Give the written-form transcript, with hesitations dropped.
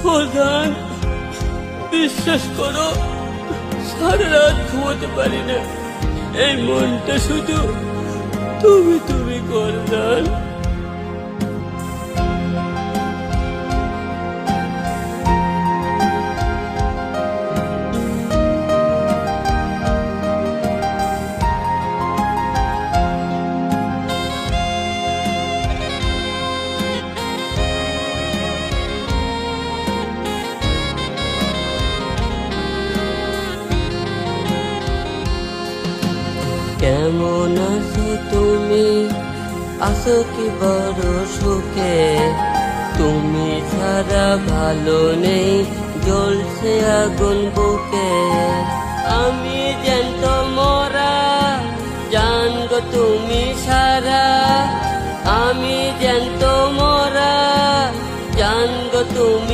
প্রধান, বিশ্বাস করো সারা রাত ঘুমোতে পারি না। এই মনটা শুধু তুমি তুমি করদান। কেমন আছো তুমি, আছো কি বড় সুখে? তুমি ছাড়া ভালো নেই, জ্বলছে আগুন বুকে। আমি জ্যান্ত মরা, জান গো তুমি সারা। আমি জ্যান্ত মরা, জান গো তুমি